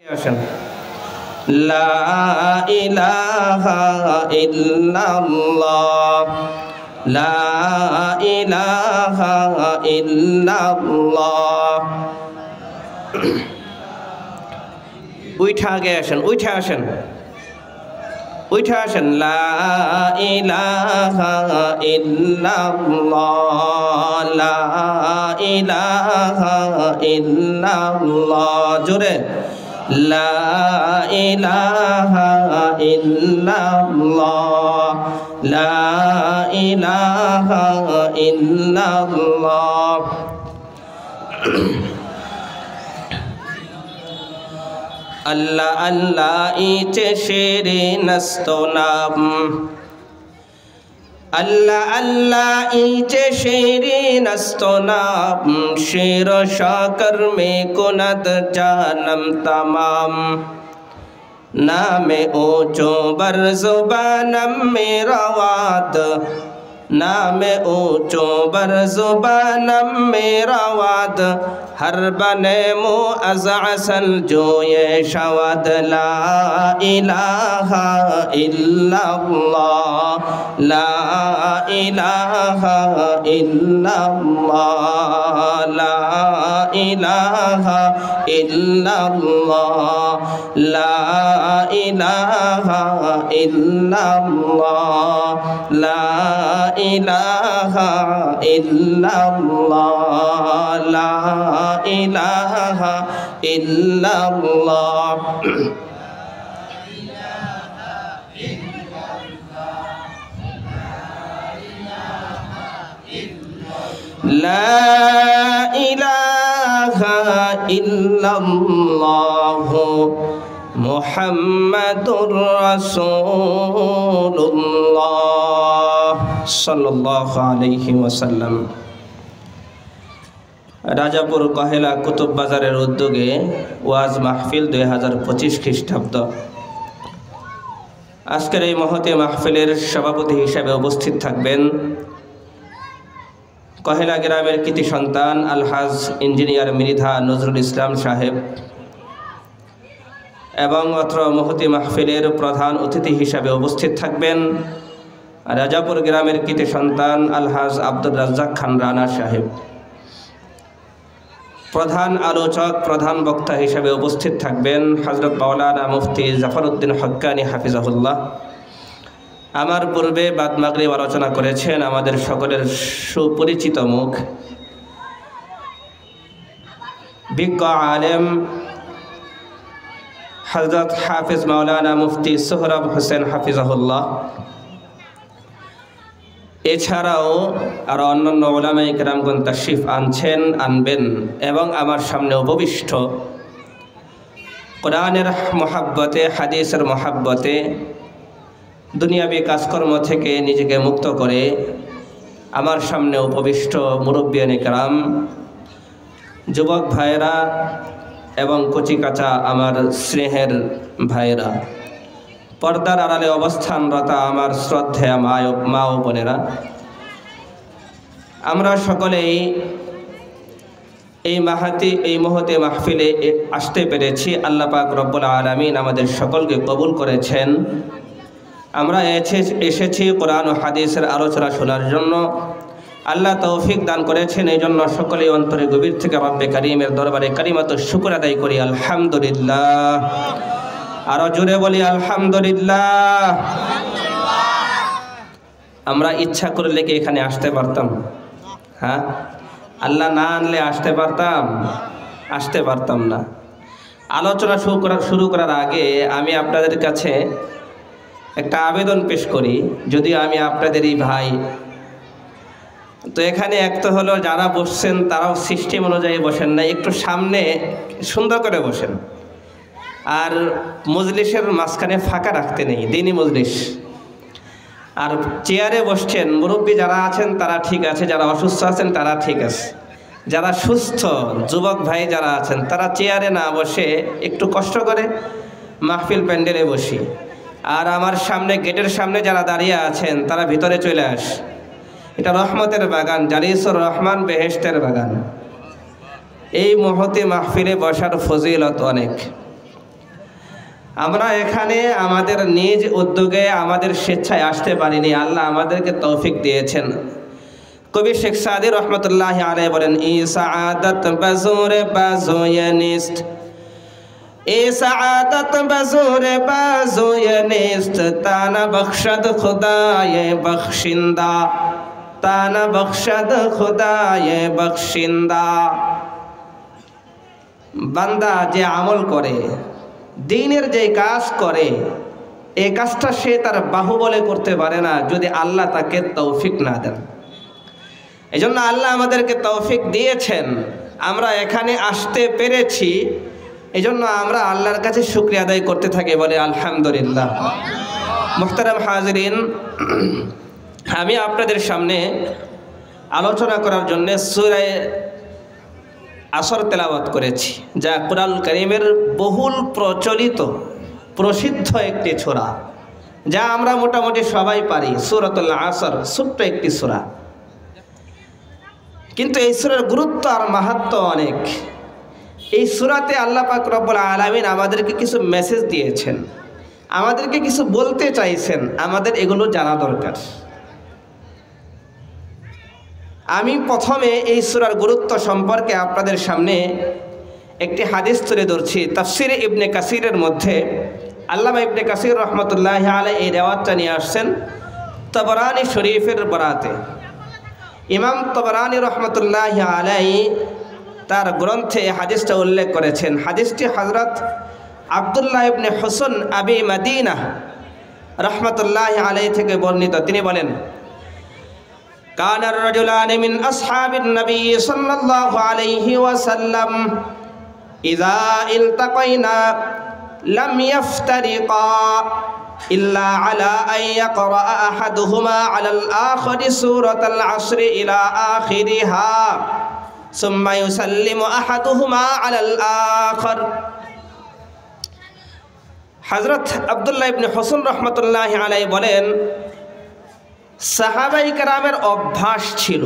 আসেন লা ইলাহা ইল্লাল্লাহ লা ইলাহা ইল্লাল্লাহ। উঠে আগে আসেন, উঠে আসেন, উঠে আসেন। লা ইলাহা ইল্লাল্লাহ লা ইলাহা ইল্লাল্লাহ। জোরে লা ইলাহা ইল্লাল্লাহ লা ইলাহা ইল্লাল্লাহ। আল্লাহ আল্লাহ ইচে শেরে নস্তনাম আল্লাহ আল্লাহ ইচে শেরে নস্তনাম শের শাকর মে কুনত জানম तमाम नामे ऊंचो बर जुबानम मेरा वाद नामे ऊंचो बर जुबानम मेरा वाद हर बने मो अज़असल जो ये शवाद ला इलाहा इल्लल्लाह ला इलाहा इल्लल्लाह ला इलाहा इल्लल्लाह ला इलाहा इल्लल्लाह ला इलाहा इल्लल्लाह ला इलाहा इल्लल्लाह। ला इलाहा इल्लल्लाह मुहम्मदुर रसूलुल्लाह सल्लल्लाहु अलैहि वसल्लम। রাজাপুর কহেলা কুতুব বাজারের উদ্যোগে ওয়াজ মাহফিল 2025 খ্রিস্টাব্দ। আজকের এই মহতে মাহফিলের সভাপতি হিসেবে উপস্থিত থাকবেন কহেলা গ্রামের কৃতি সন্তান আলহাজ ইঞ্জিনিয়ার মৃধা নজরুল ইসলাম সাহেব এবং অত্র মহতি মাহফিলের প্রধান অতিথি হিসাবে উপস্থিত থাকবেন রাজাপুর গ্রামের কৃতি সন্তান আলহাজ আব্দুর রাজ্জাক খান রানা সাহেব। প্রধান আলোচক প্রধান বক্তা হিসাবে উপস্থিত থাকবেন হযরত মাওলানা মুফতি জাফরউদ্দিন হক্কানী হাফিজাহুল্লাহ। আমার পূর্বে বাদ মাগরিব আলোচনা করেছেন আমাদের সকলের সুপরিচিত মুখ বিজ্ঞ আলেম হযরত হাফিজ মাওলানা মুফতি সোহরাব হোসেন হাফিজাহুল্লাহ। এছাড়াও আরও অন্যান্য উলামায়ে কেরামগণ তাশরিফ আনবেন এবং আমার সামনে উপবিষ্ট কোরআনের মহাব্বতে হাদিসের মহাব্বতে দুনিয়াবি কাজকর্ম থেকে নিজেকে মুক্ত করে আমার সামনে উপবিষ্ট মুরব্বিয়ানে কেরাম, যুবক ভাইয়েরা এবং কচিকাচা আমার স্নেহের ভাইয়েরা, পর্দার আড়ালে অবস্থানরত আমার শ্রদ্ধেয় মা ও বোনেরা, আমরা সকলেই এই মুহূর্তে মাহফিলে আসতে পেরেছি। আল্লাহ পাক রব্বুল আলামিন আমাদের সকলকে কবুল করেছেন। আমরা এসেছি কোরআন ও হাদিসের আলোচনা শোনার জন্য। আল্লাহ তৌফিক দান করেছেন, এই জন্য সকলেই অন্তরে গভীর থেকে রব্বে কারীমের দরবারে কালিমাতুশ শুকর আদায় করি আলহামদুলিল্লাহ। আরো জোরে বলি আলহামদুলিল্লাহ। আমরা ইচ্ছা করলে কি এখানে আসতে পারতাম? হ্যাঁ, আল্লাহ না আনলে আসতে পারতাম? আসতে পারতাম না। আলোচনা শুরু করার আগে আমি আপনাদের কাছে একটা আবেদন পেশ করি, যদিও আমি আপনাদেরই ভাই। তো এখানে এক তো হলো যারা বসছেন তারাও সিস্টেম অনুযায়ী বসেন না, একটু সামনে সুন্দর করে বসেন। আর মজলিসের মাঝখানে ফাঁকা রাখতে নেই, দিনই মজলিস। আর চেয়ারে বসছেন মুরব্বী যারা আছেন তারা ঠিক আছে, যারা অসুস্থ আছেন তারা ঠিক আছে, যারা সুস্থ যুবক ভাই যারা আছেন তারা চেয়ারে না বসে একটু কষ্ট করে মাহফিল প্যান্ডেলে বসি। আর আমার সামনে গেটের সামনে যারা দাঁড়িয়ে আছেন তারা ভিতরে চলে আস। এটা রহমতের বাগান, জালিসুর রহমান বেহেশতের বাগান। এই মুহূর্তে মাহফিলে বসার ফজিলত অনেক। আমরা এখানে আমাদের নিজ উদ্যোগে আমাদের স্বেচ্ছায় আসতে পারিনি, আল্লাহ আমাদেরকে তৌফিক দিয়েছেন। কবি শেখ সাদি রহমতুল্লাহ আলাইহি বলেন, ই সাআদাত বাজুরে বাজুয়ানিস্ট, ই সাআদাত বাজুরে বাজুয়ানিস্ট, তানা বখশদ খুদায়ে বখশিন্দা, তানা বখশদ খুদায়ে বখশিন্দা। বান্দা যে আমল করে, দ্বীনের যে কাজ করে, এই কাজটা সে তার বাহুবলে করতে পারে না যদি আল্লাহ তাকে তৌফিক না দেন। এজন্য আল্লাহ আমাদেরকে তৌফিক দিয়েছেন, আমরা এখানে আসতে পেরেছি, এজন্য আমরা আল্লাহর কাছে শুকরিয়া আদায় করতে থাকি, বলে আলহামদুলিল্লাহ। মুহতারাম হাজিরিন, আমি আপনাদের সামনে আলোচনা করার জন্য সূরা আসর তেলাওয়াত করেছি, যা কুরআন কারীমের বহুল প্রচলিত প্রসিদ্ধ একটি সূরা, যা আমরা মোটামুটি সবাই পারি। সূরাতুল আসর ছোট্ট একটি সূরা, কিন্তু এই সূরার গুরুত্ব আর মাহাত্ম্য অনেক। এই সূরাতে আল্লাহ পাক রব্বুল আলামিন আমাদেরকে কিছু মেসেজ দিয়েছেন, আমাদেরকে কিছু বলতে চাইছেন, আমাদের এগুলো জানা দরকার। আমি প্রথমে এই সূরার গুরুত্ব সম্পর্কে আপনাদের সামনে একটি হাদিস তুলে ধরছি। তাফসিরে ইবনে কাসিরের মধ্যে আল্লামা ইবনে কাসির রহমতুল্লাহি আলাইহি এই রিওয়ায়াতটা নিয়ে আসছেন তাবরানী শরীফের বরাতে। ইমাম তাবরানী রহমতুল্লাহি আলাইহি তার গ্রন্থে হাদিসটা উল্লেখ করেছেন। হাদিসটি হযরত আব্দুল্লাহ ইবনে হুসন আবি মদিনা রহমতুল্লাহি আলাইহি থেকে বর্ণিত। তিনি বলেন, কানা রাজুলানি মিন আসহাবিন নবী সাল্লাল্লাহু আলাইহি ওয়াসাল্লাম ইযা ইলতাকাইনা লাম ইফতারিকা ইল্লা আলা আন ইয়াকরা আহাদুহুমা আলাল আখিরি সূরাতাল আসরি ইলা আখিরিহা সুম্মা ইউসাল্লিমু আহাদুহুমা আলাল আখির। হযরত আব্দুল্লাহ ইবনে হুসন রাহমাতুল্লাহি আলাইহি বলেন, সাহাবাই কেরামের অভ্যাস ছিল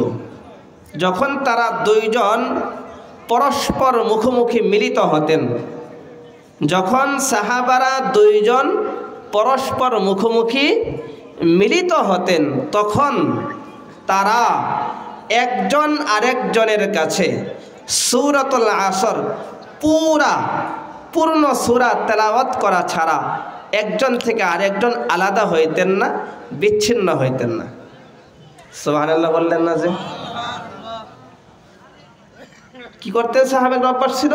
যখন তারা দুইজন পরস্পর মুখোমুখি মিলিত হতেন, যখন সাহাবারা দুইজন পরস্পর মুখোমুখি মিলিত হতেন, তখন তারা একজন আরেকজনের কাছে সূরাতুল আসর পূর্ণ সূরা তেলাওয়াত করা ছাড়া একজন থেকে আরেকজন আলাদা হইতেন না, বিচ্ছিন্ন হইতেন না। সুবহানাল্লাহ বললেন না? যে কি করতেন সাহাবাদের অভ্যাস ছিল,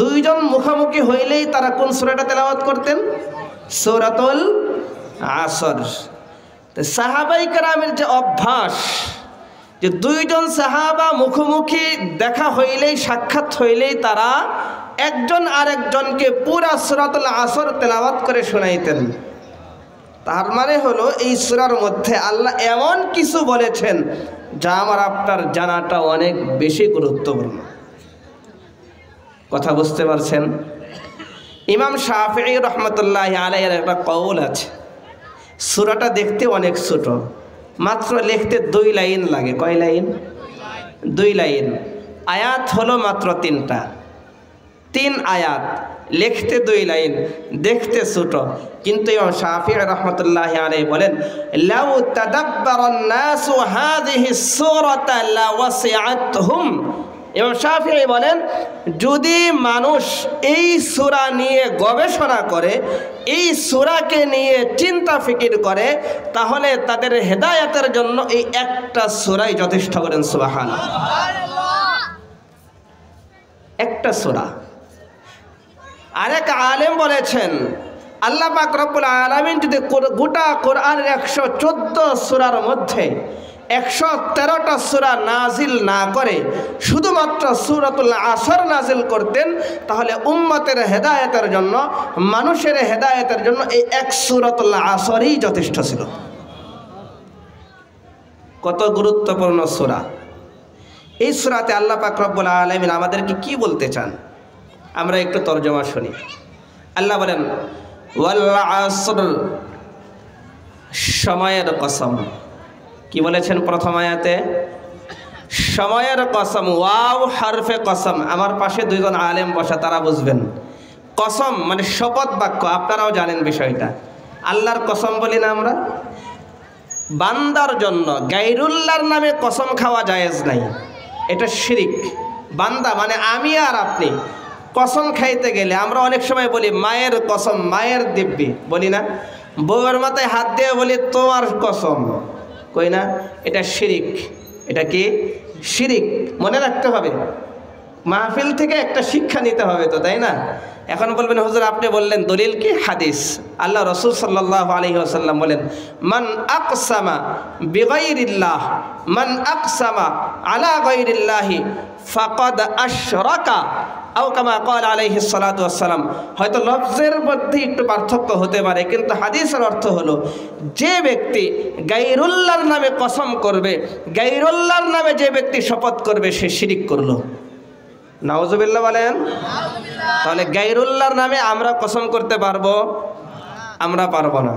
দুইজন মুখোমুখি হইলেই তারা কোন সূরাটা তেলাওয়াত করতেন? সূরাতুল আসর। সাহাবাই কেরামের যে অভ্যাস, যে দুইজন সাহাবা মুখোমুখি দেখা হইলেই, সাক্ষাৎ হইলেই তারা একজন আরেকজনকে পুরা সূরাতুল আসর তেলাওয়াত করে শোনাইতেন। তার মানে হলো এই সূরার মধ্যে আল্লাহ এমন কিছু বলেছেন যা আমার আপনার জানাটা অনেক বেশি গুরুত্বপূর্ণ। কথা বুঝতে পারছেন? ইমাম শাফিঈ রহমতুল্লাহি আলাইহির একটা কওল আছে, সূরাটা দেখতে অনেক ছোট, মাত্র লিখতে 2 লাইন লাগে। কয় লাইন? 2 লাইন। আয়াত হলো মাত্র 3টা, 3 আয়াত, লিখতে 2 লাইন, দেখতে ছোট। কিন্তু ইমাম শাফিঈ রাহমাতুল্লাহি আলাইহি বলেন, লাউ তাদাব্বারান নাসু হাযিহি সূরাতা লাওয়াসিআতহুম। ইমাম শাফিঈ বলেন, যদি মানুষ এই সূরা নিয়ে গবেষণা করে, এই সূরাকে নিয়ে চিন্তা ফিকির করে, তাহলে তাদের হেদায়েতের জন্য এই একটা সূরাই যথেষ্ট। করেন সুবহানাল্লাহ। একটা সূরা। আরেক আলেম বলেছেন, আল্লাহ পাক রব্বুল আলামিন যদি গোটা কোরআনের 114 সূরার মধ্যে 113টা সূরা নাজিল না করে, শুধুমাত্র সূরাতুল আসর নাজিল করতেন, তাহলে উম্মতের হেদায়েতের জন্য, মানুষের হেদায়েতের জন্য এই এক সূরাতুল আসরই যথেষ্ট ছিল। কত গুরুত্বপূর্ণ সূরা! এই সূরাতে আল্লাহ পাক রব্বুল আলামিন আমাদেরকে কি বলতে চান, আমরা একটু তরজমা শুনি। আল্লাহ বলেন, ওয়াল আসর, সময়ের কসম। কি বলেছেন প্রথম আয়াতে? সময়ের কসম। ওয়াও হরফে কসম। আমার পাশে 2জন আলেম বসা, তারা বুঝবেন। কসম মানে শপথ বাক্য, আপনারাও জানেন বিষয়টা। আল্লাহর কসম বলি না আমরা, বান্দার জন্য গায়রুল্লাহর নামে কসম খাওয়া জায়েজ নাই, এটা শিরিক। বান্দা মানে আমি আর আপনি কসম খাইতে গেলে আমরা অনেক সময় বলি মায়ের কসম, মায়ের দিব্যি বলি না, বউয়ের মাথায় হাত দিয়ে বলি তোমার কসম, কই না? এটা শিরিক। এটা কি শিরিক? মনে রাখতে হবে, মাহফিল থেকে একটা শিক্ষা নিতে হবে তো, তাই না? এখন বলবেন হুজুর আপনি বললেন দলিল কি? হাদিস। আল্লাহ রাসূল সাল্লাল্লাহু আলাইহি ওয়াসাল্লাম বলেন মান আকসামা বিগাইরিল্লাহ, মান আকসামা আলা গাইরিল্লাহি ফাকাদ আশরাকা আও কামা ক্বালা আলাইহিস সালাতু ওয়াস সালাম। হয়তো লফজের মধ্যে একটু পার্থক্য হতে পারে, কিন্তু হাদিসের অর্থ হলো যে ব্যক্তি গায়রুল্লাহর নামে কসম করবে, গায়রুল্লাহর নামে যে ব্যক্তি শপথ করবে সে শিরিক করলো। নাউজুবিল্লাহ বলেন। তাহলে গায়রুল্লাহর নামে আমরা কসম করতে পারবো? আমরা পারবো না।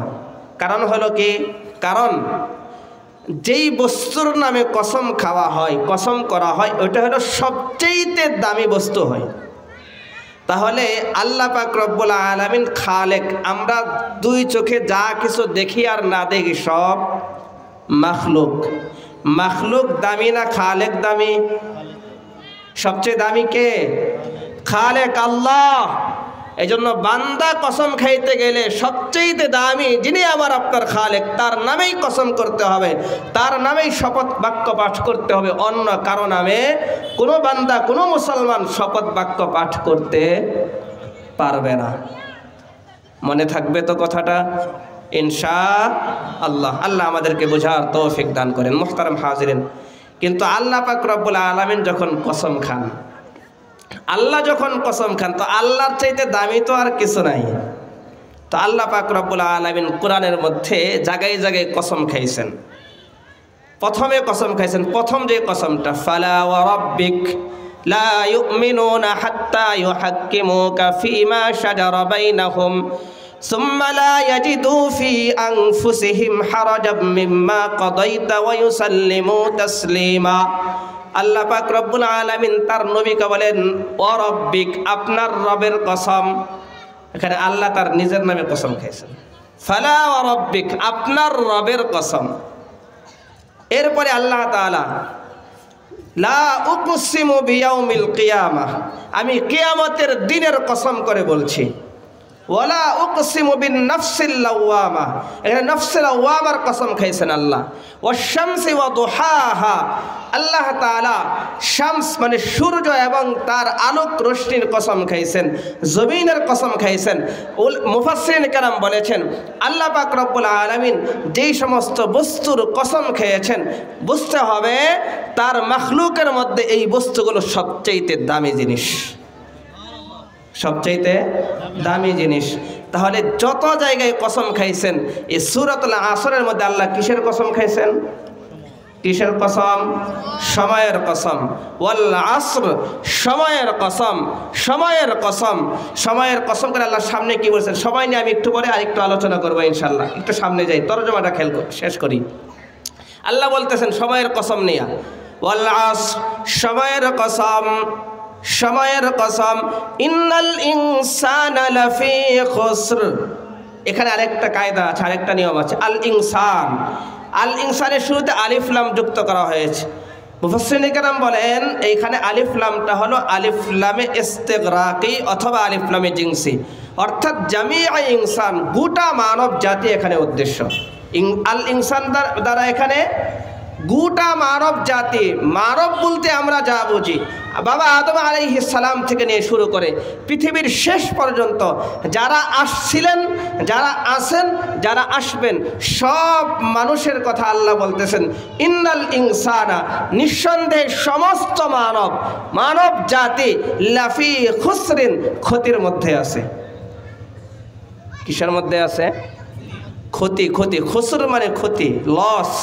কারণ হলো কি? কারণ যেই বস্তুর নামে কসম খাওয়া হয়, কসম করা হয়, ওইটা হলো সবচেয়ে দামি বস্তু হয়। তাহলে আল্লাহ পাক রব্বুল আলামিন খালেক, আমরা দুই চোখে যা কিছু দেখি আর না দেখি সব মাখলুক। মাখলুক দামি না খালেক দামি? সবচেয়ে দামি কে? খালেক আল্লাহ। এই জন্য বান্দা কসম খাইতে গেলে সবচেয়ে দামি যিনি আমার আপনার খালেক, তার নামেই কসম করতে হবে, তার নামেই শপথ বাক্য পাঠ করতে হবে। অন্য কারো নামে কোনো বান্দা, কোনো মুসলমান শপথ বাক্য পাঠ করতে পারবে না। মনে থাকবে তো কথাটা ইনশাআল্লাহ। আল্লাহ আমাদেরকে বোঝার তৌফিক দান করেন। মুহতারাম হাজিরিন, কিন্তু আল্লাহ পাক রব্বুল আলামিন যখন কসম খান, আল্লাহ যখন কসম খান, তো আল্লাহর চাইতে দামি তো আর কিছু নাই। তো আল্লাহ পাক রব্বুল আলামিন কোরআনের মধ্যে জায়গায় জায়গায় কসম খাইছেন। প্রথমে কসম খাইছেন, প্রথম যে কসমটা, ফালা ওয়া রাব্বিক লা ইউমিনুনা হাত্তা ইউহাক্কিমুকা ফীমা শাজারা বাইনাহুম সুম্মা লা ইয়াজিদু ফি আনফুসিহিম হারাজাম মিম্মা কাদাইতা ওয়া ইউসাল্লিমু তাসলিমা। আল্লাহ পাক রব্বুল আলামিন তার নবীকে বলেন ওয়া রাব্বিক, আপনার রবের কসম। এখানে আল্লাহ তার নিজের নামে কসম খাইছেন, ফালা ওয়া রাব্বিক, আপনার রবের কসম। এরপরে আল্লাহ তাআলা লা উকসিমু বিয়াউমিল কিয়ামাহ, আমি কিয়ামতের দিনের কসম করে বলছি। ওয়ালা উকসিমু বিন নাফসিল লাওয়ামা, এখানে নাফসিল লাওয়ামার কসম খাইছেন আল্লাহ। ওয়াশ-শামসি ওয়া দুহাহা, আল্লাহ তাআলা শামস মানে সূর্য এবং তার আলোক রশ্মির কসম খাইছেন, জমিনের কসম খাইছেন। মুফাসসিরিন কেরাম বলেছেন আল্লাহ পাক রব্বুল আলামিন যেই সমস্ত বস্তুর কসম খেয়েছেন, বুঝতে হবে তার মাখলুকের মধ্যে এই বস্তুগুলো সবচেয়ে দামি জিনিস, সবচাইতে দামি জিনিস। তাহলে যত জায়গায় কসম খাইছেন, এই সূরাতুল আসরের মধ্যে আল্লাহ কিসের কসম খাইছেন? কিসের কসম? সময়ের কসম। ওয়াল আসর, সময়ের কসম, সময়ের কসম। সময়ের কসম করে আল্লাহ সামনে কি বলছেন সময় নিয়ে আমি একটু পরে আরেকটু আলোচনা করবো ইনশাআল্লাহ। একটু সামনে যাই, তরজমাটা খেয়াল শেষ করি। আল্লাহ বলতেছেন সময়ের কসম নিয়া, ওয়াল আসর, সময়ের কসম, সময়ের কসম, ইন্নাল ইনসানা লাফি খুসর। এখানে আরেকটা কায়দা আছে, আরেকটা নিয়ম আছে। আল ইনসান, আল ইনসানের শুরুতে আলিফ লাম যুক্ত করা হয়েছে। মুফাসসিরিন কেরাম বলেন এইখানে আলিফ লামটা হলো আলিফ লামে ইস্তিগরাকি অথবা আলিফ লামে জিনসি, অর্থাৎ জামিআ ইনসান, গোটা মানব জাতি এখানে উদ্দেশ্য। আল ইনসান দ্বারা এখানে গোটা মানব জাতি, মানব বলতে আমরা যা বুঝি বাবা আদম আলাইহিস সালাম থেকে নিয়ে শুরু করে পৃথিবীর শেষ পর্যন্ত যারা আসছিলেন, যারা আছেন, যারা আসবেন, সব মানুষের কথা আল্লাহ বলতেছেন। ইন্নাল ইনসানা, নিঃসন্দেহে সমস্ত মানব, মানব জাতি লাফি খুসরিন, ক্ষতির মধ্যে আছে। কিসের মধ্যে আছে? ক্ষতি। ক্ষতি, খুসর মানে ক্ষতি, লস,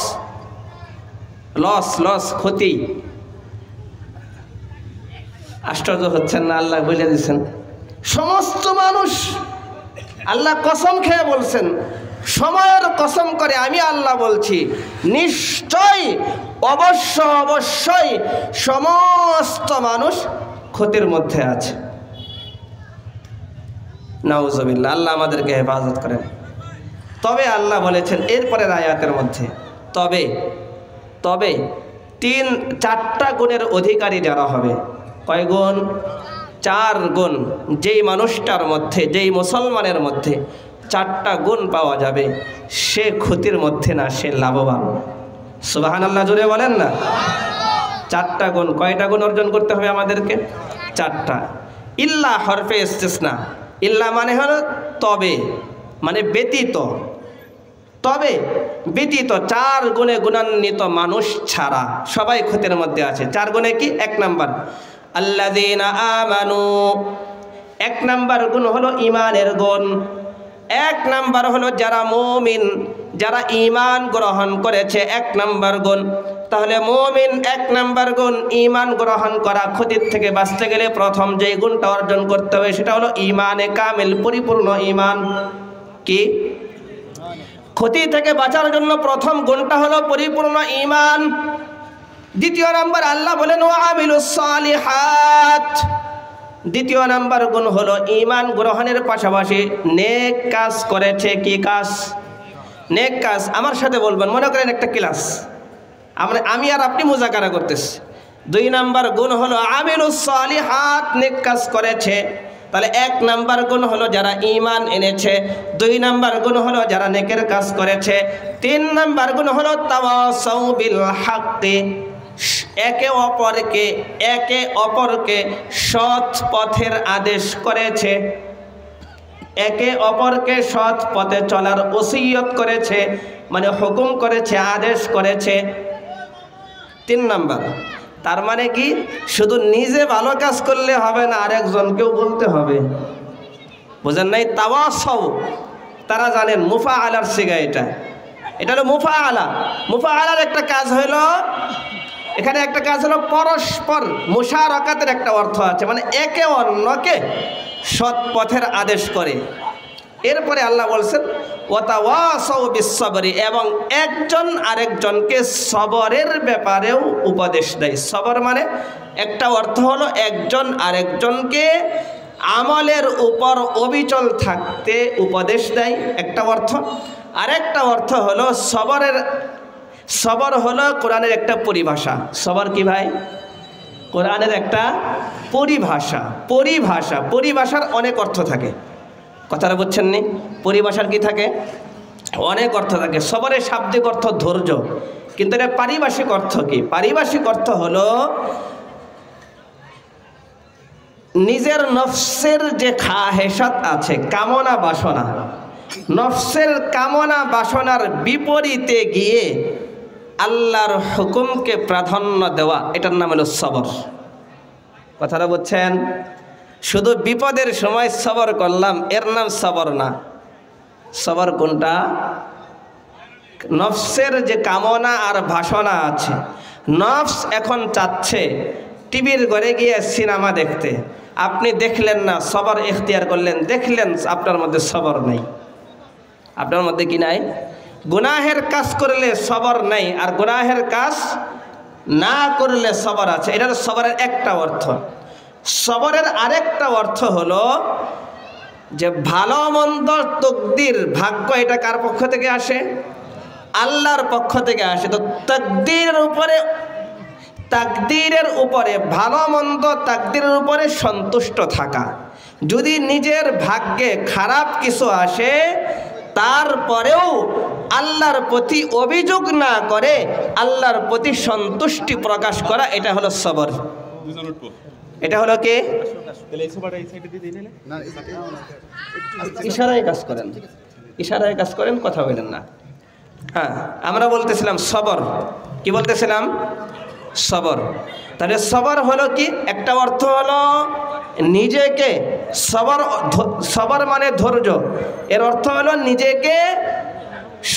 লস, লস, ক্ষতি। আশ্চর্য হচ্ছেন না? আল্লাহ বলে দিচ্ছেন সমস্ত মানুষ। আল্লাহ কসম খেয়ে বলছেন, সময়ের কসম করে আমি আল্লাহ বলছি, নিশ্চয় অবশ্য অবশ্যই সমস্ত মানুষ ক্ষতির মধ্যে আছে। নাউজুবিল্লাহ, আল্লাহ আমাদেরকে হেফাজত করেন। তবে আল্লাহ বলেছেন এরপরের আয়াতের মধ্যে, তবে তবে চারটা গুণের অধিকারী যারা হবে। কয় গুণ? 4 গুণ। যেই মানুষটার মধ্যে, যেই মুসলমানের মধ্যে 4টা গুণ পাওয়া যাবে, সে ক্ষতির মধ্যে না, সে লাভবান। সুবহানাল্লাহ, জোরে বলেন না। 4টা গুণ। কয়টা গুণ অর্জন করতে হবে আমাদেরকে? 4টা। ইল্লা হরফে ইস্তিসনা। ইল্লা মানে হলো তবে, মানে ব্যতীত। তবে ব্যতীত 4 গুণে গুণান্বিত মানুষ ছাড়া সবাই ক্ষতির মধ্যে আছে। 4 গুণে কি? 1 নাম্বার আল্লাযীনা আমানু। 1 নাম্বার গুণ হলো ঈমানের গুণ। 1 নাম্বার হলো যারা মুমিন, যারা ঈমান গ্রহণ করেছে, 1 নাম্বার গুণ। তাহলে মুমিন 1 নাম্বার গুণ, ঈমান গ্রহণ করা। ক্ষতির থেকে বাঁচতে গেলে প্রথম যে গুণটা অর্জন করতে হবে সেটা হলো ঈমানে কামিল, পরিপূর্ণ ঈমান। কি? ক্ষতি থেকে বাঁচার জন্য প্রথম গুণটা হলো পরিপূর্ণ ঈমান। দ্বিতীয় নাম্বার আল্লাহ বলেন ওয়া আমিলুস সালিহাত। দ্বিতীয় নাম্বার গুণ হলো ঈমান গ্রহণের পাশাপাশি নেক কাজ করেছে। কি কাজ? নেক কাজ। আমার সাথে বলবেন, মনে করেন একটা ক্লাস, আমি আর আপনি মুজাকারা করতেছি। 2 নাম্বার গুণ হলো আমিলুস সালিহাত, নেক কাজ করেছে। তাহলে 1 নাম্বার গুণ হলো যারা ঈমান এনেছে, 2 নাম্বার গুণ হলো যারা নেকের কাজ করেছে, 3 নাম্বার গুণ হলো তাওয়াসাউ বিল হাক্কি, একে অপরকে সৎ পথের আদেশ করেছে, একে অপরকে সৎ পথে চলার ওসিয়ত করেছে, মানে হুকুম করেছে, আদেশ করেছে। 3 নাম্বার। তার মানে কি? শুধু নিজে ভালো কাজ করলে হবে না, আরেকজনকেও বলতে হবে। বুঝেন নাই? তাওয়াসাউ, তারা জানেন মুফাআলার সিগা, এটা হলো মুফাআলা। মুফাআলার একটা কাজ হলো, এখানে একটা কাজ হলো পরস্পর, মুশারাকাতের একটা অর্থ আছে, মানে একে অন্যকে সৎ পথের আদেশ করে। এরপরে আল্লাহ বলছেন ওয়াতাওয়াসাউ বিস-সাবরি, এবং একজন আরেকজনকে সবরের ব্যাপারেও উপদেশ দেয়। সবর মানে একটা অর্থ হলো একজন আরেকজনকে আমলের উপর অবিচল থাকতে উপদেশ দেয়, একটা অর্থ। আরেকটা অর্থ হলো সবর হলো কোরআনের একটা পরিভাষা। সবর কি ভাই? কোরআনের একটা পরিভাষার অনেক অর্থ থাকে। কথাটা বুঝছেন নি? পরিভাষার কি থাকে? অনেক অর্থ থাকে। সবরের শাব্দিক অর্থ ধৈর্য, কিন্তু এটা পারিভাষিক অর্থ কি? পারিভাষিক অর্থ হলো নিজের নফসের যে খাহেসাত আছে, কামনা বাসনা, নফসের কামনা বাসনার বিপরীতে গিয়ে আল্লাহর হুকুমকে প্রাধান্য দেওয়া, এটার নাম হলো সবর। কথাটা বুঝছেন? শুধু বিপদের সময় সবর করলাম, এর নাম সবর না। সবর কোনটা? নফসের যে কামনা আর বাসনা আছে, নফস এখন চাচ্ছে টিভির ঘরে গিয়ে সিনেমা দেখতে, আপনি দেখলেন না, সবর ইখতিয়ার করলেন, দেখলেন আপনার মধ্যে সবর নাই। আপনার মধ্যে কি নাই? গুনাহের কাজ করলে সবর নাই, আর গুনাহের কাজ না করলে সবর আছে। এটার সবরের একটা অর্থ। সবরের আরেকটা অর্থ হলো যে ভালো মন্দ তকদির, ভাগ্য, এটা কার পক্ষ থেকে আসে? আল্লাহর পক্ষ থেকে আসে। তো তাকদীরের উপরে ভালো মন্দ তাকদীরের উপরে সন্তুষ্ট থাকা। যদি নিজের ভাগ্যে খারাপ কিছু আসে, তারপরেও আল্লাহর প্রতি অভিযোগ না করে আল্লাহর প্রতি সন্তুষ্টি প্রকাশ করা, এটা হলো সবর। এটা হলো কি? ইশারায় কাজ করেন, কথা বলেন না। হ্যাঁ, আমরা বলতেছিলাম সবর। কি বলতেছিলাম? সবর। তাহলে সবর হলো কি? একটা অর্থ হলো নিজেকে, সবর মানে ধৈর্য, এর অর্থ হলো নিজেকে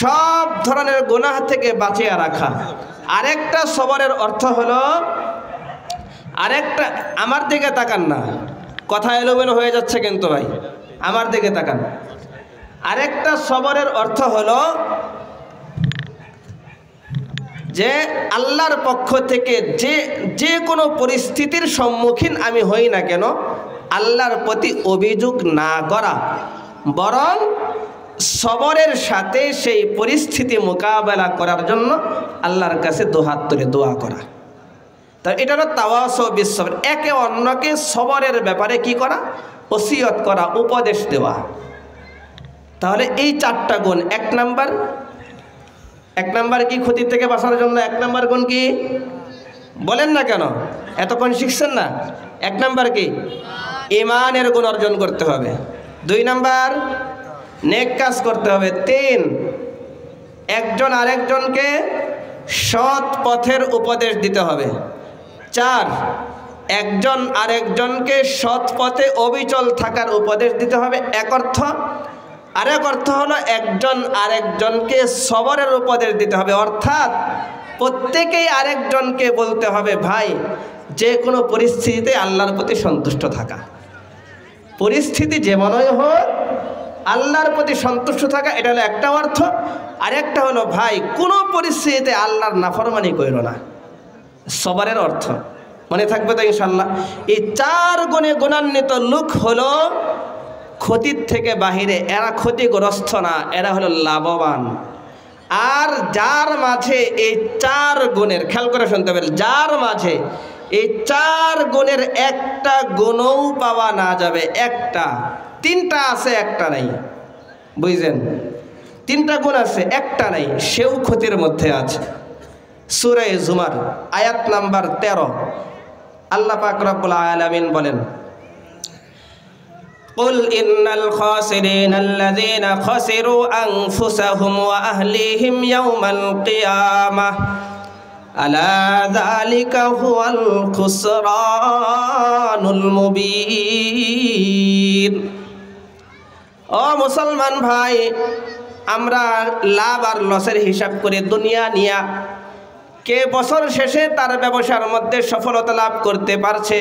সব ধরনের গুনাহ থেকে বাঁচিয়ে রাখা। আরেকটা সবরের অর্থ হলো, আরেকটা, আমার দিকে তাকান না, কথা এলোমেলো হয়ে যাচ্ছে কিন্তু ভাই, আমার দিকে তাকান। আরেকটা সবরের অর্থ হলো যে আল্লাহর পক্ষ থেকে যে কোনো পরিস্থিতির সম্মুখীন আমি হই না কেন, আল্লাহর প্রতি অভিযোগ না করা, বরং সবরের সাথে সেই পরিস্থিতি মোকাবেলা করার জন্য আল্লাহর কাছে দুহাত তুলে দোয়া করা। তা এটা হলো তাওয়াসু বিসসবর, একে অন্যকে সবরের ব্যাপারে কি করা, ওসিয়ত করা, উপদেশ দেওয়া। তাহলে এই 4টা গুণ। এক নাম্বার কি ক্ষতি থেকে বাঁচার জন্য 1 নাম্বার গুণ কি বলেন না কেন, এতক্ষণ শিখছেন না? 1 নাম্বার কি? ঈমানের গুণ অর্জন করতে হবে। 2 নাম্বার নেক কাজ করতে হবে। 3 একজন আরেকজনকে সৎ পথের উপদেশ দিতে হবে। 4 একজন আরেকজনকে সৎ পথে অবিচল থাকার উপদেশ দিতে হবে, এক অর্থ। আরেক অর্থ হলো একজন আরেকজনকে সবরের উপদেশ দিতে হবে, অর্থাৎ প্রত্যেকেই আরেকজনকে বলতে হবে, ভাই যে কোনো পরিস্থিতিতে আল্লাহর প্রতি সন্তুষ্ট থাকা, পরিস্থিতি যেমনই হোক আল্লাহর প্রতি সন্তুষ্ট থাকা, এটা হলো একটা অর্থ। আরেকটা হলো ভাই কোনো পরিস্থিতিতে আল্লাহর নাফরমানি কইরো না, সবরের অর্থ। মনে থাকবে তো ইনশাল্লাহ? এই 4 গুণে গুণান্বিত লোক হলো ক্ষতির থেকে বাহিরে, এরা ক্ষতিগ্রস্ত না, এরা হলো লাভবান। আর যার মাঝে এই 4 গুণের, খেয়াল করে শুনতে পারেন, যার মাঝে এই 4 গুণের একটা গুণও পাওয়া না যাবে, 3টা আছে একটা নাই, বুঝলেন? 3টা গুণ আছে একটা নাই, সেও ক্ষতির মধ্যে আছে। সূরা জুমার আয়াত নাম্বার 13 আল্লাহ পাক রব্বুল আলামিন বলেন, قل إن الخاسرين الذين خسروا أنفسهم وأهليهم يوم القيامة ألا ذلك هو الخسران المبين। ও মুসলমান ভাই, আমরা লাভ আর লসের হিসাব করে দুনিয়া নিয়া কে বছর শেষে তার ব্যবসার মধ্যে সফলতা লাভ করতে পারছে,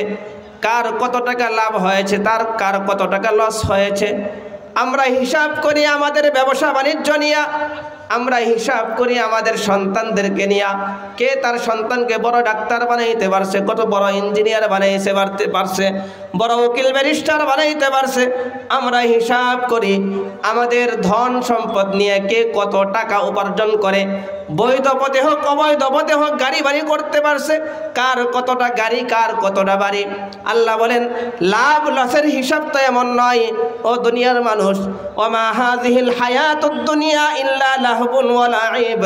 কার কত টাকা লাভ হয়েছে, তার কার কত টাকা লস হয়েছে, আমরা হিসাব করি আমাদের ব্যবসা বাণিজ্য নিয়ে, আমরা হিসাব করি আমাদের সন্তানদেরকে নিয়ে, কে তার সন্তানকে বড় ডাক্তার বানাইতে পারছে, কত বড় ইঞ্জিনিয়ার বানাইতে পারছে, বড় উকিল ব্যারিস্টার বানাইতে পারছে। আমরা হিসাব করি আমাদের ধন সম্পদ নিয়ে কে কত টাকা উপার্জন করে, বৈধ পথে হোক অবৈধ পথে হোক গাড়ি বাড়ি করতে পারছে, কার কতটা গাড়ি কার কতটা বাড়ি। আল্লাহ বলেন লাভ লসের হিসাব তো এমন নয় ও দুনিয়ার মানুষ, ওমা হাযিহিল হায়াতুদ দুনিয়া ইল্লা লাহবুন ওয়া লাইব,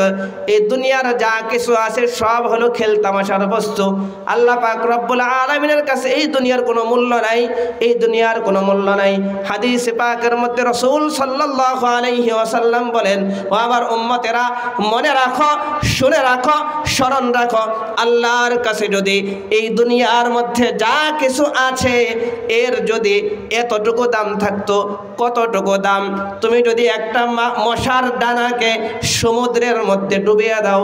এই দুনিয়ার যা কিছু আছে সব হলো খেলতামাশার বস্তু। আল্লাহ পাক রব্বুল আলামিনের কাছে এই দুনিয়ার কোনো মূল্য নাই, এই দুনিয়ার কোনো মূল্য নাই। হাদিস পাকের মধ্যে রাসূল সাল্লাল্লাহু আলাইহি ওয়াসাল্লাম বলেন, ও আমার উম্মতেরা মনে রাখো, শুনে রাখো, স্মরণ রাখো, আল্লাহর কাছে যদি এই দুনিয়ার মধ্যে যা কিছু আছে এর যদি এতটুকু দাম থাকতো, কতটুকু দাম, তুমি যদি একটা মশার ডানাকে সমুদ্রের মধ্যে ডুবিয়ে দাও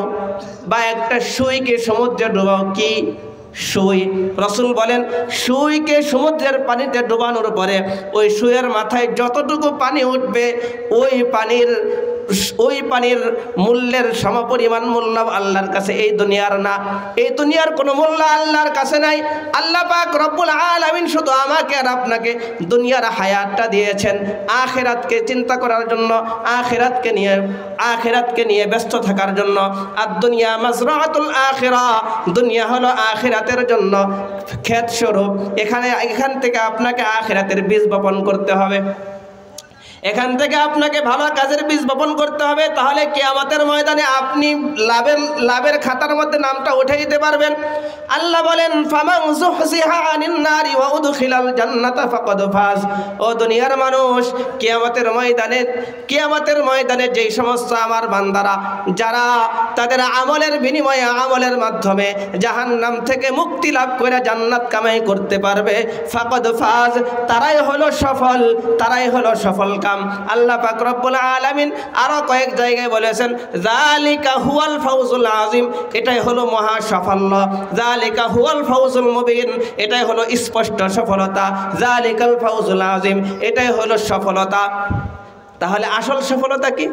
বা একটা সুইকে সমুদ্রে ডুবাও, কি সুই, রাসূল বলেন সুইকে সমুদ্রের পানিতে ডুবানোর পরে ওই সুইয়ের মাথায় যতটুকু পানি উঠবে ওই পানির মূল্যের সমপরিমাণ মূল্য আল্লাহর কাছে এই দুনিয়ার না, এই দুনিয়ার কোনো মূল্য আল্লাহর কাছে নাই। আল্লাহ পাক রব্বুল আলামিন শুধু আমাকে আর আপনাকে দুনিয়ার হায়াতটা দিয়েছেন আখিরাতকে চিন্তা করার জন্য, আখিরাতকে নিয়ে ব্যস্ত থাকার জন্য। আর দুনিয়া মাজরাতুল আখিরা, দুনিয়া হলো আখিরাতের জন্য ক্ষেত স্বরূপ। এখান থেকে আপনাকে আখিরাতের বীজ বপন করতে হবে, এখান থেকে আপনাকে ভালো কাজের বীজ বপন করতে হবে, তাহলে কিয়ামতের ময়দানে আপনি লাভের খাতার মধ্যে নামটা উঠে দিতে পারবেন। আল্লাহ বলেন ফামান যুহজিহা আনিন নারি ওয়া উদখিলাল জান্নাতা ফাকাদ ফাজ। ও দুনিয়ার মানুষ, কিয়ামতের ময়দানে যেই সমস্ত আমার বান্দারা যারা তাদের আমলের বিনিময়ে আমলের মাধ্যমে জাহান্নাম থেকে মুক্তি লাভ করে জান্নাত কামাই করতে পারবে, ফাকাদ ফাজ, তারাই হলো সফল, তারাই হলো সফল। আল্লাহ পাক রব্বুল আলামিন আরো কয়েক জায়গায় বলেছেন যালিকা হুয়াল ফাউজুল আযীম, এটাই হলো মহা সাফল্য। যালিকা হুয়াল ফাউজুল মুবিন, এটাই হলো স্পষ্ট সফলতা। যালিকাল ফাউজুল আযীম, এটাই হলো সফলতা। তাহলে আসল সফলতা কি?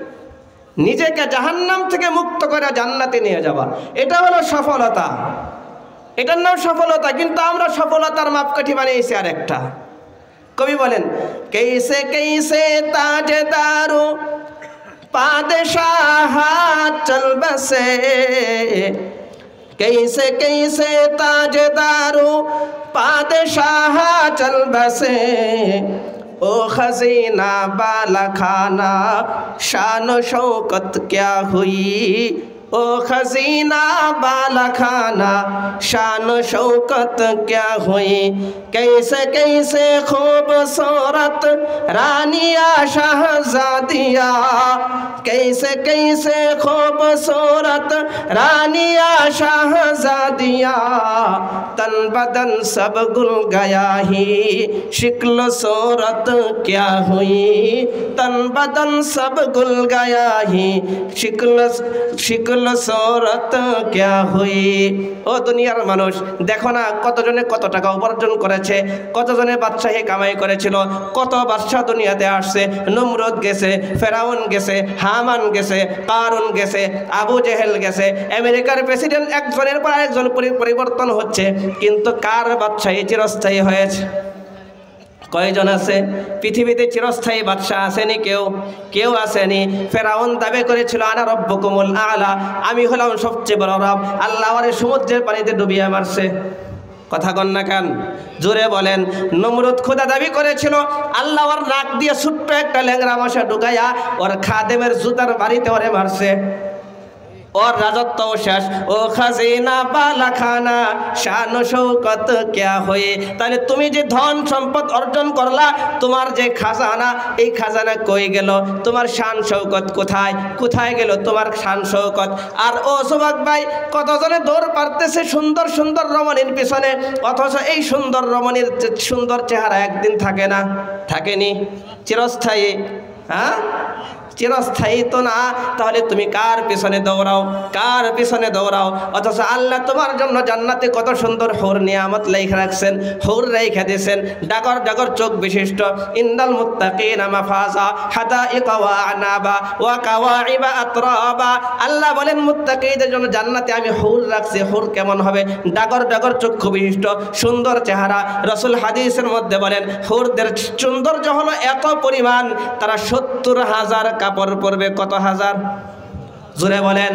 নিজেকে জাহান্নাম থেকে মুক্ত করে জান্নাতে নিয়ে যাওয়া, এটা হলো সফলতা, এটার নাম সফলতা। কিন্তু আমরা সফলতার মাপকাঠি বানিয়েছি আরেকটা, কবি বলেন कैसे कैसे ताजदारो पादशाह चल बसे, कैसे कैसे ताजदारो पादशाह चल बसे, ओ खजीना बाला खाना शान शौकत क्या हुई, ओ खजीना बाला खाना शान शौकत क्या हुई, कैसे कैसे खूबसूरत रानिया शहजादिया, कैसे कैसे खूबसूरत रानिया शहजादिया, तन बदन सब गुल गया ही शिक्ल सूरत क्या हुई, तन बदन सब गुल गया ही शिक्ल सूरत क्या हुई। ও দুনিয়ার মানুষ, দেখো না কতজনে কত টাকা উপার্জন করেছে, কতজনে বাদশাহী কামাই করেছিল, কত বাদশাহ দুনিয়াতে আসছে। নমরুদ গেছে, ফেরাউন গেছে, হামান গেছে, কারুন গেছে, আবু জেহেল গেছে, আমেরিকার প্রেসিডেন্ট একজনের পর আরেকজন পরিবর্তন হচ্ছে, কিন্তু কার বাদশাহী চিরস্থায়ী হয়েছে? কয়জন আছে পৃথিবীতে চিরস্থায়ী বাদশাহ? আসেনি কেউ? কেউ আসেনি। ফেরাউন দাবি করেছিল আনা রব্বুকুমুল আলা, আমি হলাম সবচেয়ে বড় রব। আল্লাহ ওরে সমুদ্রের পানিতে ডুবিয়ে মারছে। কথা কন না কেন? জোরে বলেন। নমরুদ খোদা দাবি করেছিল, আল্লাহ ওর নাক দিয়ে ছোট্ট একটা ল্যাংড়া মশা ঢুকাইয়া ওর খাদেমের জুতার বাড়িতে ওরে মারছে। और राजत्व शेष, ओ खजीना बाला खाना शान शौकत क्या हुए। তাহলে তুমি যে ধন সম্পদ অর্জন করলা, তোমার যে খাজানা, এই খাজানা কই গেল? তোমার শান শৌকত কোথায়? কোথায় গেল তোমার শান শৌকত? আর ও যুবক ভাই, কতজনে দৌড় পারতেছে সুন্দর সুন্দর রমণীর পিছনে, অথচ এই সুন্দর রমণীর সুন্দর চেহারা একদিন থাকে না, থাকেনি, চিরস্থায়ী। হ্যাঁ, চিরস্থায়ী তো না। তাহলে তুমি কার পিছনে দৌড়াও? কার পিছনে দৌড়াও? অথচ আল্লাহ তোমার জন্য জান্নাতে কত সুন্দর হুর নিয়ামত লেখা রাখছেন, হুর রেখে দিয়েছেন, ডাগর ডাগর চোখ বিশিষ্ট। ইন্দাল মুত্তাকিনা মাফাজা হাদাইকা ওয়া আনাবা ওয়া কাওয়াইবা আতরাবা। আল্লাহ বলেন মুত্তাকিদের জন্য জান্নাতে আমি হুর রাখছি। হুর কেমন হবে? ডাগর ডাগর চক্ষু বিশিষ্ট, সুন্দর চেহারা। রাসূল হাদিসের মধ্যে বলেন হুরদের সৌন্দর্য হলো এত পরিমাণ, তারা 70,000 কাপড় পরবে। কত হাজার? জোরে বলেন,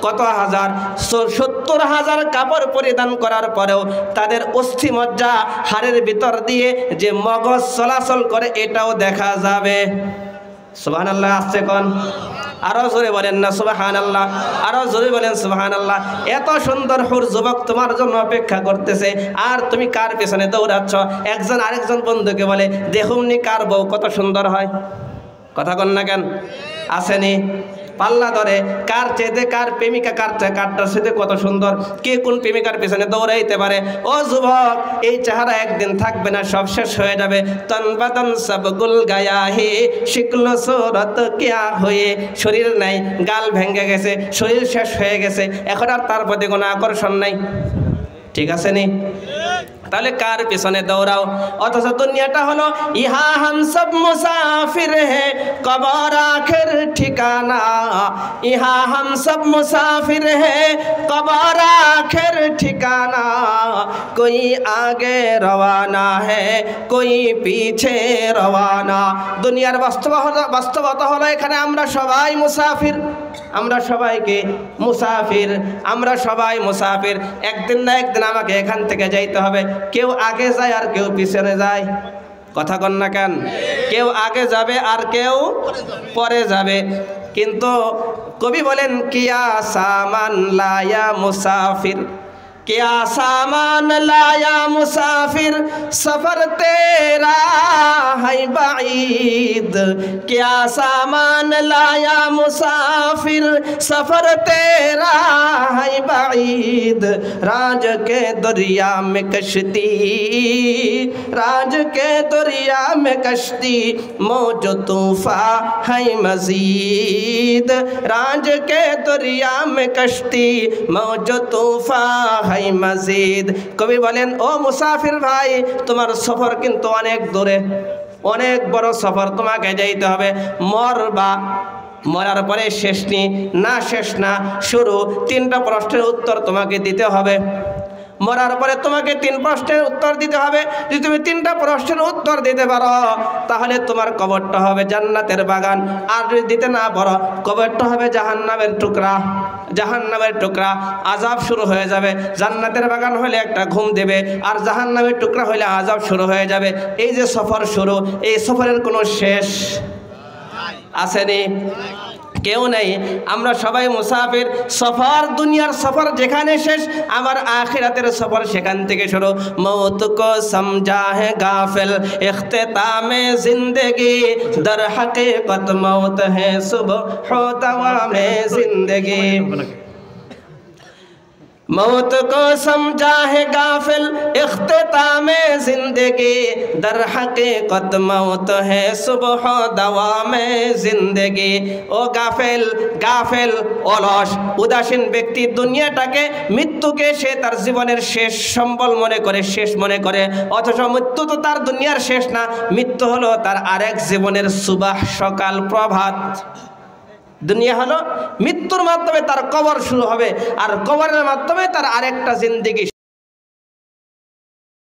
কত হাজার? 70,000 কাপড় পরিধান করার পরেও তাদের অস্থি মজ্জা, হাড়ের ভিতর দিয়ে যে মগজ চলাচল করে, এটাও দেখা যাবে। সুবহানাল্লাহ। আসছে কোন? আরো জোরে বলেন না সুবহানাল্লাহ, আরো জোরে বলেন সুবহানাল্লাহ। এত সুন্দর হুর যুবক তোমার জন্য অপেক্ষা করতেছে, আর তুমি কার পেছনে দৌড়াচ্ছ? একজন আরেকজন বন্ধুকে বলে দেখুননি কার বউ কত সুন্দর হয়। কথা কন না কেন? আসেনি? পাল্লা ধরে কার চেয়ে কার প্রেমিকা, কারটার সাথে কত সুন্দর, কে কোন প্রেমিকার পেছনে দৌড়াইতে পারে। ও যুবক, এই চেহারা একদিন থাকবে না, সব শেষ হয়ে যাবে। তন বদন সব গুল গায়া হে শিকলো সুরত কিয়া হয়ে। শরীর নাই, গাল ভেঙে গেছে, শরীর শেষ হয়ে গেছে, এখন আর তার প্রতি কোনো আকর্ষণ নাই। ঠিক আছে নি? তাহলে কার পিছনে দৌড়াও? অথচ দুনিয়াটা হলো ইহা হাম সব মুসাফির হে কবর আখির ঠিকানা, ইহা হাম সব মুসাফির হে কবর আখির ঠিকানা, কোই আগে রওয়ানা হে কোই পিছে রওয়ানা। দুনিয়ার বাস্তবতা হলো এখানে আমরা সবাই মুসাফির, আমরা সবাইকে মুসাফির, আমরা সবাই মুসাফির। একদিন না একদিন আমাকে এখান থেকে যাইতে হবে। কেউ আগে যায় আর কেউ পিছনে যায়। কথা কন না কেন? কেউ আগে যাবে আর কেউ পরে যাবে। কিন্তু কবি বলেন কিয়া সামান লায়া মুসাফির, क्या सामान लाया मुसाफिर सफर तेरा है बाईद, क्या सामान लाया मुसाफिर सफर तेरा है बाईद, राज के दरिया में कश्ती, राज के दरिया में कश्ती मौज तूफा है मजीद, राज के दरिया में कश्ती मौज तूफा है मजीद। কবি বলেন ও মুসাফির ভাই, তোমার সফর কিন্তু অনেক দূরে, অনেক বড় সফর, তোমাকে যাইতে হবে। মরবা, মরার পরে শেষ না শেষ না শুরু, তিনটা প্রশ্নের উত্তর তোমাকে দিতে হবে। মরার পরে তোমাকে 3 প্রশ্নের উত্তর দিতে হবে। যদি তুমি 3টা প্রশ্নের উত্তর দিতে পারো তাহলে তোমার কবরটা হবে জান্নাতের বাগান, আর যদি দিতে না পারো কবরটা হবে জাহান্নামের টুকরা। জাহান্নামের টুকরা, আযাব শুরু হয়ে যাবে। জান্নাতের বাগান হলে একটা ঘুম দেবে, আর জাহান্নামের টুকরা হলে আযাব শুরু হয়ে যাবে। এই যে সফর শুরু, এই সফরের কোনো শেষ আসেনি, কেউ নেই। আমরা সবাই মুসাফির। সফর, দুনিয়ার সফর যেখানে শেষ, আমার আখিরাতের সফর সেখান থেকে শুরু। মৌত কো সমঝা হে গাফিল, ইখতিতামে জিন্দেগি, দর হकीकत मौत है सुबह हो दवामे जिंदगी। मौत को समझा है गाफिल, इख्तितामे जिंदगी, दर हकीकत मौत है सुबह दवामे जिंदगी। ও গাফেল, গাফেল, অলস, উদাসীন ব্যক্তি দুনিয়াটাকে, মৃত্যুকে সে তার জীবনের শেষ সম্বল মনে করে, শেষ মনে করে, অথচ মৃত্যু তো তার দুনিয়ার শেষ না। মৃত্যু হলো তার আরেক জীবনের সুবাহ, সকাল, প্রভাত। দুনিয়া হলো মৃত্যুর মাধ্যমে তার কবর শুরু হবে, আর কবরের মাধ্যমে তার আরেকটা জিন্দেগি